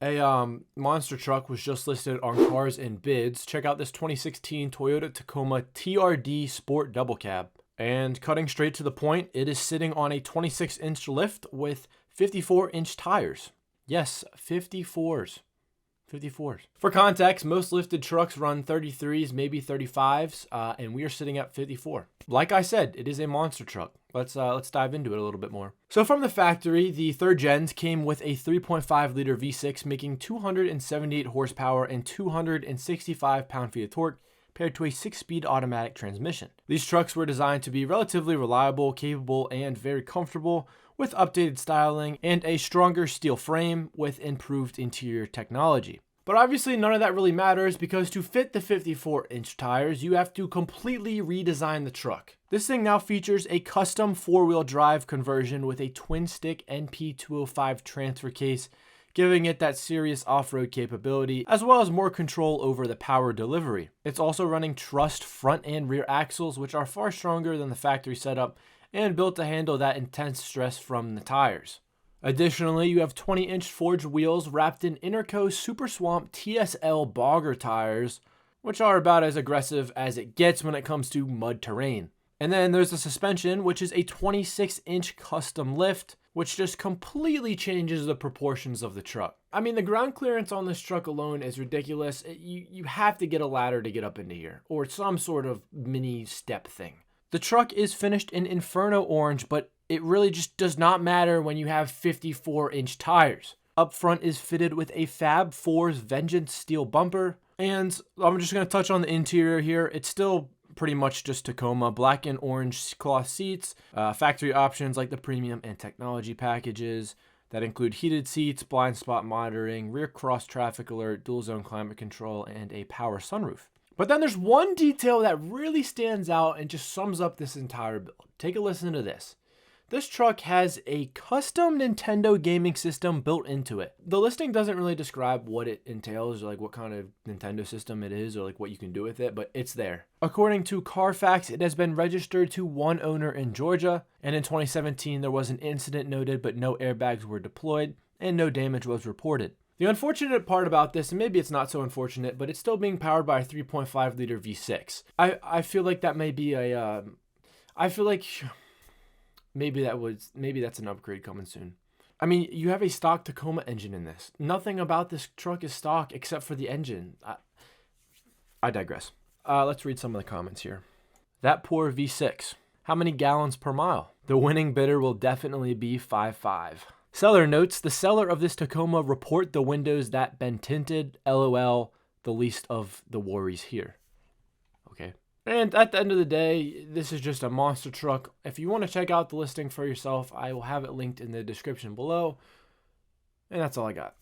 A monster truck was just listed on Cars and Bids. Check out this 2016 Toyota Tacoma TRD Sport Double Cab. And cutting straight to the point, it is sitting on a 26-inch lift with 54-inch tires. Yes, 54s. 54s. For context, most lifted trucks run 33s, maybe 35s, and we are sitting at 54. Like I said, it is a monster truck. Let's dive into it a little bit more. So from the factory, the third gens came with a 3.5 liter V6 making 278 horsepower and 265 pound-feet of torque, paired to a 6-speed automatic transmission. These trucks were designed to be relatively reliable, capable, and very comfortable, with updated styling and a stronger steel frame with improved interior technology. But obviously none of that really matters, because to fit the 54-inch tires, you have to completely redesign the truck. This thing now features a custom 4-wheel drive conversion with a twin-stick NP205 transfer case, giving it that serious off-road capability, as well as more control over the power delivery. It's also running trussed front and rear axles, which are far stronger than the factory setup and built to handle that intense stress from the tires. Additionally, you have 20-inch forged wheels wrapped in Interco Super Swamp TSL Bogger tires, which are about as aggressive as it gets when it comes to mud terrain. And then there's the suspension, which is a 26-inch custom lift, which just completely changes the proportions of the truck. I mean, the ground clearance on this truck alone is ridiculous. You have to get a ladder to get up into here, or some sort of mini step thing. The truck is finished in Inferno Orange, but it really just does not matter when you have 54-inch tires. Up front is fitted with a Fab 4's Vengeance steel bumper, and I'm just going to touch on the interior here. It's still pretty much just Tacoma, black and orange cloth seats, factory options like the premium and technology packages that include heated seats, blind spot monitoring, rear cross traffic alert, dual zone climate control, and a power sunroof. But then there's one detail that really stands out and just sums up this entire build. Take a listen to this. This truck has a custom Nintendo gaming system built into it. The listing doesn't really describe what it entails, or like what kind of Nintendo system it is, or like what you can do with it, but it's there. According to Carfax, it has been registered to one owner in Georgia, and in 2017 there was an incident noted, but no airbags were deployed and no damage was reported. The unfortunate part about this, and maybe it's not so unfortunate, but it's still being powered by a 3.5 liter V6. I feel like that may be a, I feel like maybe that's an upgrade coming soon. I mean, you have a stock Tacoma engine in this. Nothing about this truck is stock except for the engine. I digress. Let's read some of the comments here. That poor V6. How many gallons per mile? The winning bidder will definitely be 5.5. Seller notes, the seller of this Tacoma report the windows that been tinted. LOL, the least of the worries here. Okay. And at the end of the day, this is just a monster truck. If you want to check out the listing for yourself, I will have it linked in the description below. And that's all I got.